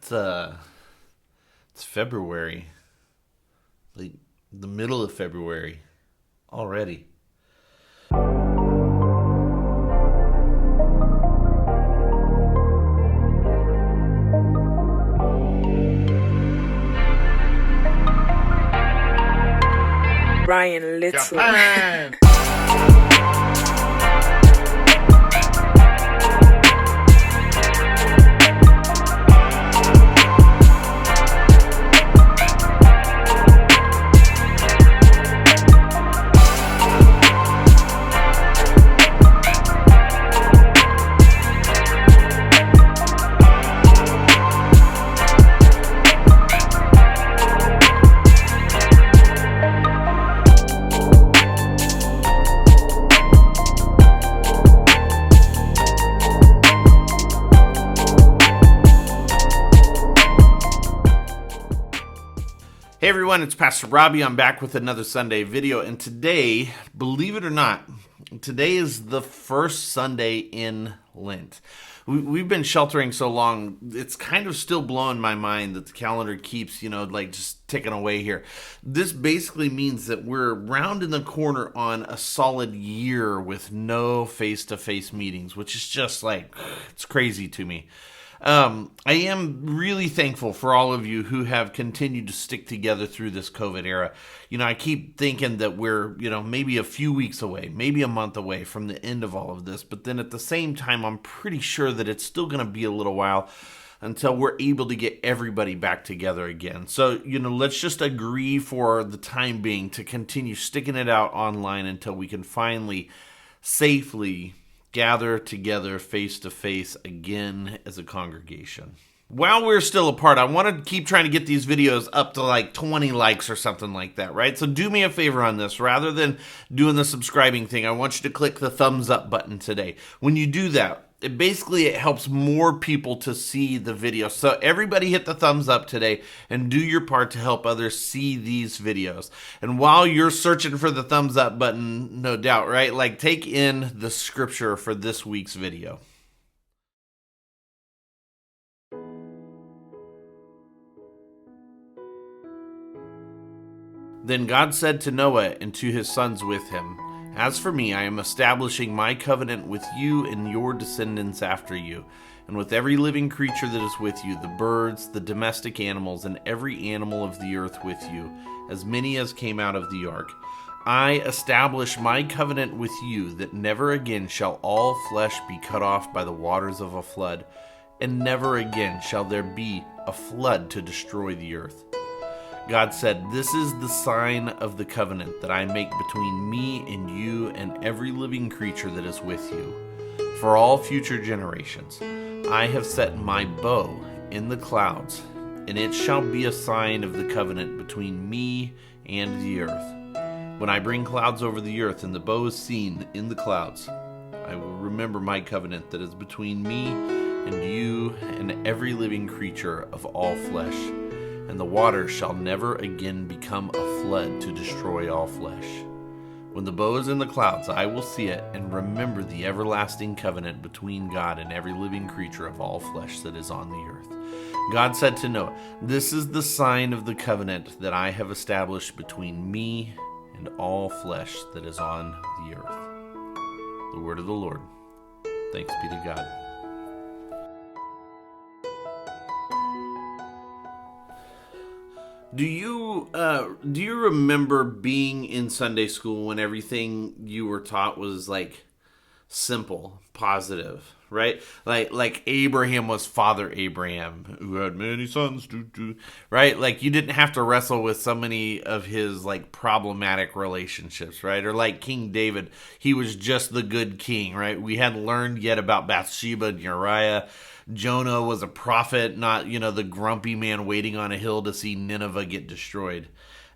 It's February, like the middle of February already. Brian Little. Japan! Hey everyone, it's Pastor Robbie. I'm back with another Sunday video, and today, believe it or not, today is the first Sunday in Lent. We've been sheltering so long, it's kind of still blowing my mind that the calendar keeps, just ticking away here. This basically means that we're rounding the corner on a solid year with no face-to-face meetings, which is just it's crazy to me. I am really thankful for all of you who have continued to stick together through this COVID era. I keep thinking that we're, maybe a few weeks away, maybe a month away from the end of all of this. But then at the same time, I'm pretty sure that it's still going to be a little while until we're able to get everybody back together again. So, let's just agree for the time being to continue sticking it out online until we can finally safely gather together face to face again as a congregation. While we're still apart, I want to keep trying to get these videos up to 20 likes or something like that, right? So do me a favor on this. Rather than doing the subscribing thing, I want you to click the thumbs up button today. When you do that, it helps more people to see the video. So everybody hit the thumbs up today and do your part to help others see these videos. And while you're searching for the thumbs up button, no doubt, right? Take in the scripture for this week's video. Then God said to Noah and to his sons with him, "As for me, I am establishing my covenant with you and your descendants after you, and with every living creature that is with you, the birds, the domestic animals, and every animal of the earth with you, as many as came out of the ark. I establish my covenant with you that never again shall all flesh be cut off by the waters of a flood, and never again shall there be a flood to destroy the earth." God said, "This is the sign of the covenant that I make between me and you and every living creature that is with you. For all future generations, I have set my bow in the clouds, and it shall be a sign of the covenant between me and the earth. When I bring clouds over the earth and the bow is seen in the clouds, I will remember my covenant that is between me and you and every living creature of all flesh. And the water shall never again become a flood to destroy all flesh. When the bow is in the clouds, I will see it and remember the everlasting covenant between God and every living creature of all flesh that is on the earth." God said to Noah, "This is the sign of the covenant that I have established between me and all flesh that is on the earth." The word of the Lord. Thanks be to God. Do you remember being in Sunday school when everything you were taught was simple, positive, right? Like Abraham was Father Abraham, who had many sons, right? You didn't have to wrestle with so many of his problematic relationships, right? Or King David, he was just the good king, right? We hadn't learned yet about Bathsheba and Uriah. Jonah was a prophet, not, the grumpy man waiting on a hill to see Nineveh get destroyed.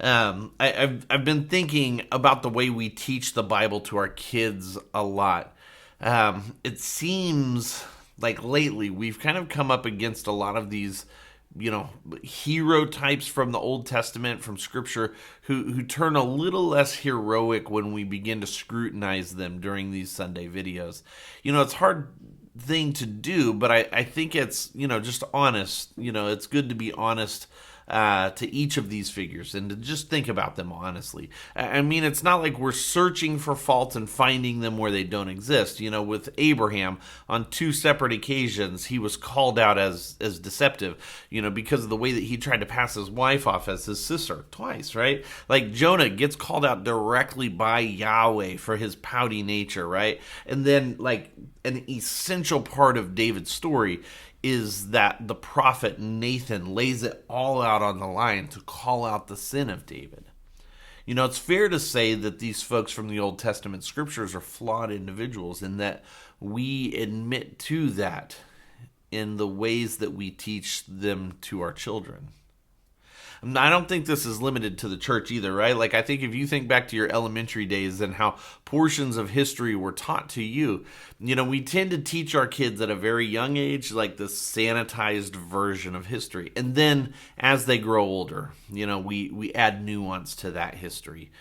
I've been thinking about the way we teach the Bible to our kids a lot. It seems like lately we've kind of come up against a lot of these, hero types from the Old Testament, from Scripture, who turn a little less heroic when we begin to scrutinize them during these Sunday videos. It's hard thing to do, but I think it's, just honest. It's good to be honest to each of these figures and to just think about them honestly. I mean, it's not like we're searching for faults and finding them where they don't exist. With Abraham, on 2 separate occasions, he was called out as deceptive, because of the way that he tried to pass his wife off as his sister twice, right? Like Jonah gets called out directly by Yahweh for his pouty nature, right? And then, like, an essential part of David's story is that the prophet Nathan lays it all out on the line to call out the sin of David. It's fair to say that these folks from the Old Testament scriptures are flawed individuals, and that we admit to that in the ways that we teach them to our children. I don't think this is limited to the church either, right? Like, I think if you think back to your elementary days and how portions of history were taught to you, we tend to teach our kids at a very young age, like the sanitized version of history. And then as they grow older, we add nuance to that history.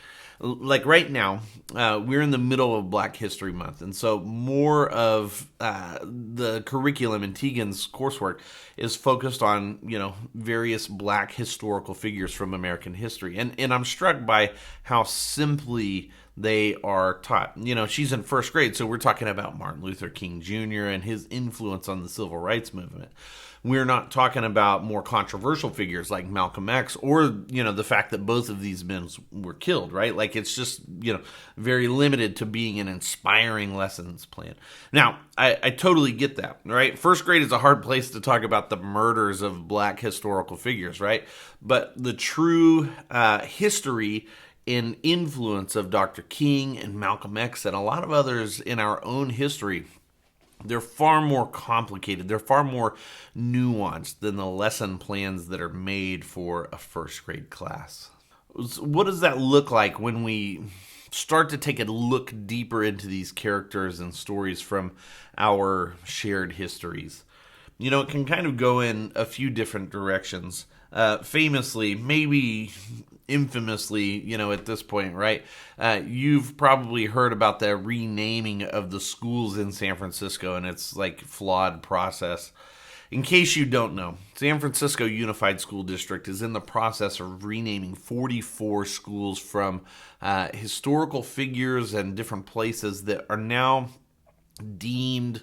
Like right now, we're in the middle of Black History Month, and so more of the curriculum in Tegan's coursework is focused on, various Black historical figures from American history. And I'm struck by how simply they are taught. She's in first grade, so we're talking about Martin Luther King Jr. and his influence on the civil rights movement. We're not talking about more controversial figures like Malcolm X or, the fact that both of these men were killed, right? Like, it's just, very limited to being an inspiring lessons plan. Now, I totally get that, right? First grade is a hard place to talk about the murders of Black historical figures, right? But the true history and influence of Dr. King and Malcolm X and a lot of others in our own history, they're far more complicated. They're far more nuanced than the lesson plans that are made for a first grade class. What does that look like when we start to take a look deeper into these characters and stories from our shared histories? It can kind of go in a few different directions. Famously, maybe infamously, at this point, right? You've probably heard about the renaming of the schools in San Francisco and its flawed process. In case you don't know, San Francisco Unified School District is in the process of renaming 44 schools from historical figures and different places that are now deemed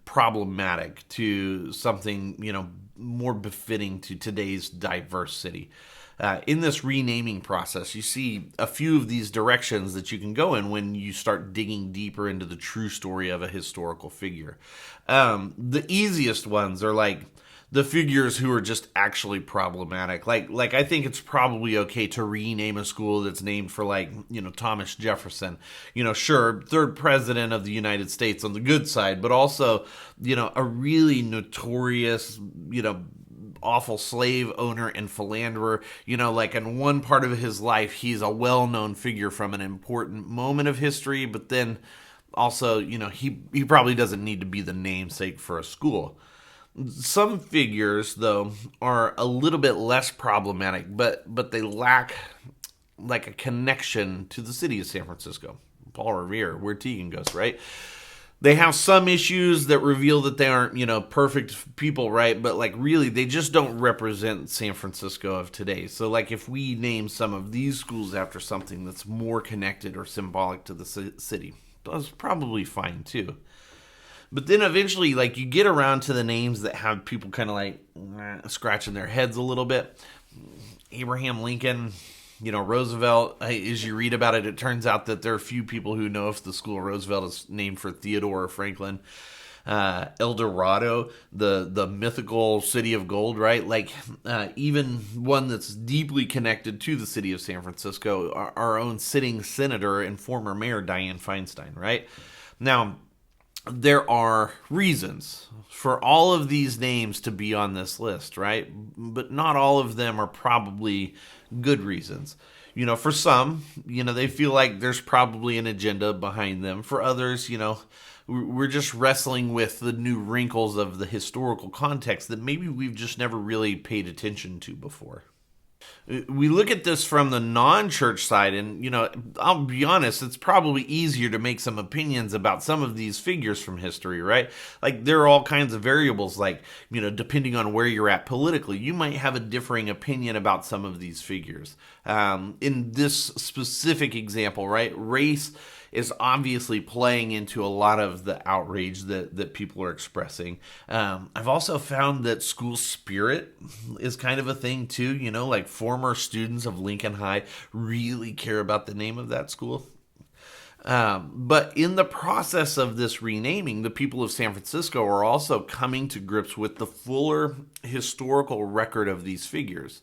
problematic to something, more befitting to today's diverse city. In this renaming process, you see a few of these directions that you can go in when you start digging deeper into the true story of a historical figure. The easiest ones are like the figures who are just actually problematic. Like I think it's probably okay to rename a school that's named for Thomas Jefferson. Sure, 3rd president of the United States on the good side, but also, a really notorious, awful slave owner and philanderer. In one part of his life, he's a well-known figure from an important moment of history, but then also, he probably doesn't need to be the namesake for a school. Some figures, though, are a little bit less problematic, but they lack a connection to the city of San Francisco. Paul Revere, where Tegan goes, right? They have some issues that reveal that they aren't, perfect people, right? But really, they just don't represent San Francisco of today. So if we name some of these schools after something that's more connected or symbolic to the city, that's probably fine too. But then eventually, you get around to the names that have people kind of scratching their heads a little bit. Abraham Lincoln, Roosevelt. As you read about it, it turns out that there are few people who know if the school Roosevelt is named for Theodore or Franklin. El Dorado, the mythical city of gold, right? Even one that's deeply connected to the city of San Francisco, our own sitting senator and former mayor, Dianne Feinstein, right? Now, there are reasons for all of these names to be on this list, right? But not all of them are probably good reasons. For some, they feel like there's probably an agenda behind them. For others, we're just wrestling with the new wrinkles of the historical context that maybe we've just never really paid attention to before. We look at this from the non-church side, and, I'll be honest, it's probably easier to make some opinions about some of these figures from history, right? Like, there are all kinds of variables, like, depending on where you're at politically, you might have a differing opinion about some of these figures. In this specific example, right, race is obviously playing into a lot of the outrage that people are expressing. I've also found that school spirit is kind of a thing too. Like former students of Lincoln High really care about the name of that school. But in the process of this renaming, the people of San Francisco are also coming to grips with the fuller historical record of these figures.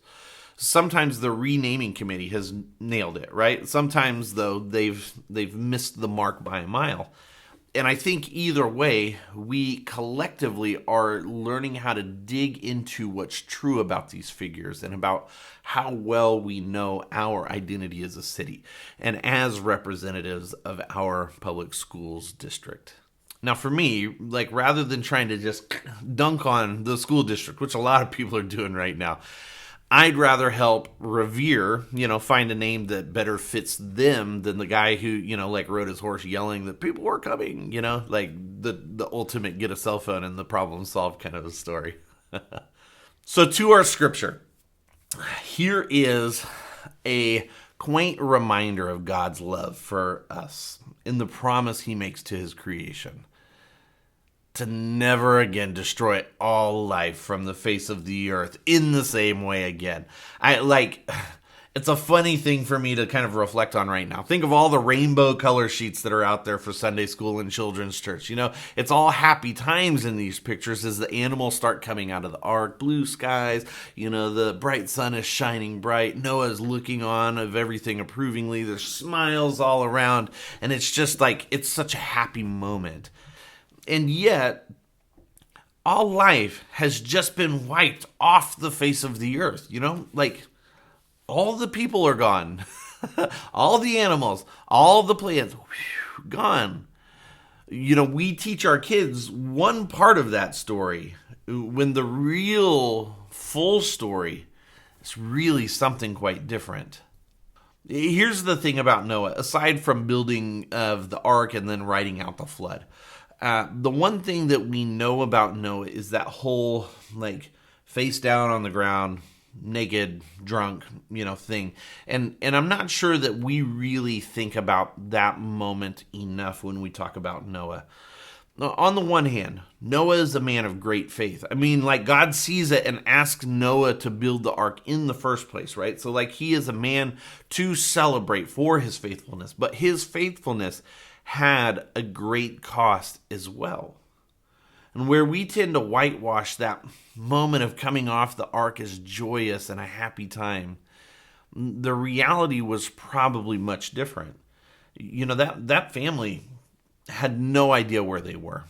Sometimes the renaming committee has nailed it, right? Sometimes, though, they've missed the mark by a mile. And I think either way, we collectively are learning how to dig into what's true about these figures and about how well we know our identity as a city and as representatives of our public schools district. Now, for me, like, rather than trying to just dunk on the school district, which a lot of people are doing right now, I'd rather help revere, find a name that better fits them than the guy who, rode his horse yelling that people were coming, like the ultimate get a cell phone and the problem solved kind of a story. So to our scripture, here is a quaint reminder of God's love for us in the promise he makes to his creation. To never again destroy all life from the face of the earth in the same way again. It's a funny thing for me to kind of reflect on right now. Think of all the rainbow color sheets that are out there for Sunday school and children's church. It's all happy times in these pictures as the animals start coming out of the ark, blue skies, the bright sun is shining bright. Noah's looking on of everything approvingly. There's smiles all around. And it's just like, it's such a happy moment. And yet, all life has just been wiped off the face of the earth, Like, all the people are gone. All the animals, all the plants, gone. We teach our kids one part of that story when the real, full story is really something quite different. Here's the thing about Noah, aside from building of the ark and then writing out the flood. The one thing that we know about Noah is that whole, face down on the ground, naked, drunk, thing. And I'm not sure that we really think about that moment enough when we talk about Noah. On the one hand, Noah is a man of great faith. God sees it and asks Noah to build the ark in the first place, right? So, he is a man to celebrate for his faithfulness. But his faithfulness had a great cost as well. And where we tend to whitewash that moment of coming off the ark as joyous and a happy time, the reality was probably much different. That family had no idea where they were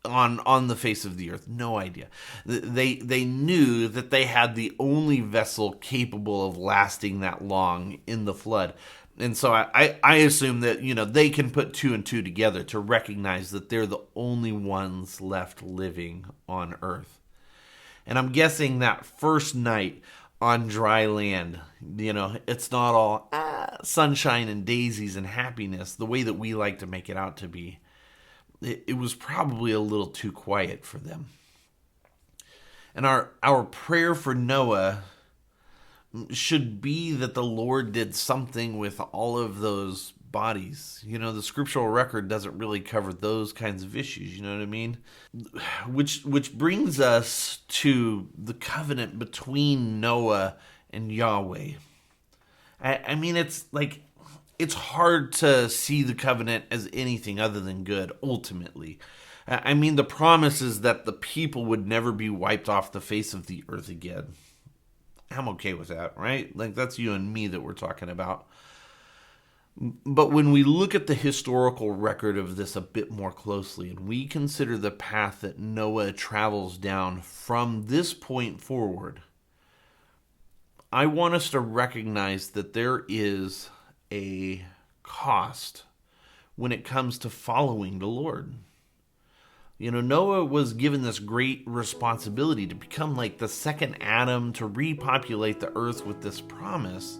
on the face of the earth. No idea. They knew that they had the only vessel capable of lasting that long in the flood. And so I assume that, they can put two and two together to recognize that they're the only ones left living on earth. And I'm guessing that first night on dry land, it's not all sunshine and daisies and happiness the way that we like to make it out to be. It was probably a little too quiet for them. And our prayer for Noah should be that the Lord did something with all of those bodies. The scriptural record doesn't really cover those kinds of issues, you know what I mean? Which brings us to the covenant between Noah and Yahweh. It's hard to see the covenant as anything other than good, ultimately. The promise is that the people would never be wiped off the face of the earth again. I'm okay with that, right? That's you and me that we're talking about. But when we look at the historical record of this a bit more closely, and we consider the path that Noah travels down from this point forward, I want us to recognize that there is a cost when it comes to following the Lord. Noah was given this great responsibility to become like the second Adam, to repopulate the earth with this promise.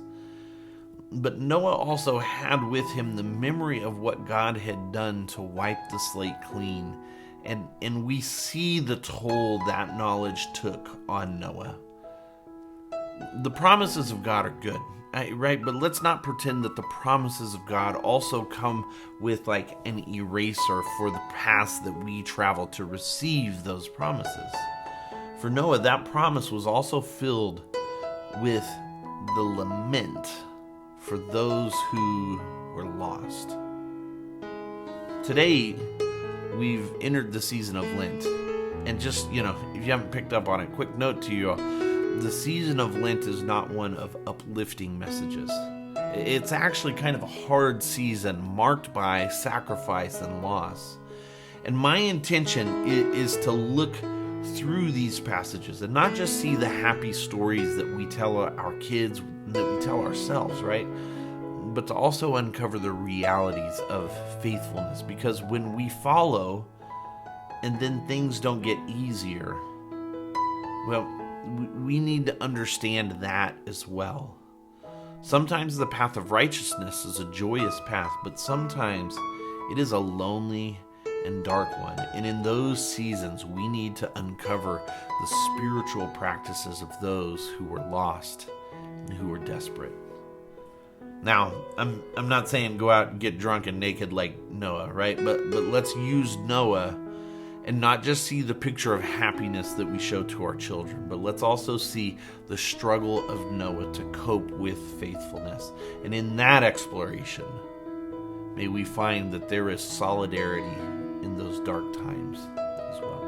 But Noah also had with him the memory of what God had done to wipe the slate clean. And we see the toll that knowledge took on Noah. The promises of God are good, right? But let's not pretend that the promises of God also come with like an eraser for the path that we travel to receive those promises. For Noah, that promise was also filled with the lament for those who were lost. Today, we've entered the season of Lent. And just, if you haven't picked up on it, quick note to you, the season of Lent is not one of uplifting messages. It's actually kind of a hard season marked by sacrifice and loss. And my intention is to look through these passages and not just see the happy stories that we tell our kids, that we tell ourselves, right? But to also uncover the realities of faithfulness. Because when we follow and then things don't get easier, well, we need to understand that as well. Sometimes the path of righteousness is a joyous path, but sometimes it is a lonely and dark one. And in those seasons, we need to uncover the spiritual practices of those who were lost and who were desperate. Now, I'm not saying go out and get drunk and naked like Noah, right? But let's use Noah and not just see the picture of happiness that we show to our children, but let's also see the struggle of Noah to cope with faithfulness. And in that exploration, may we find that there is solidarity in those dark times as well.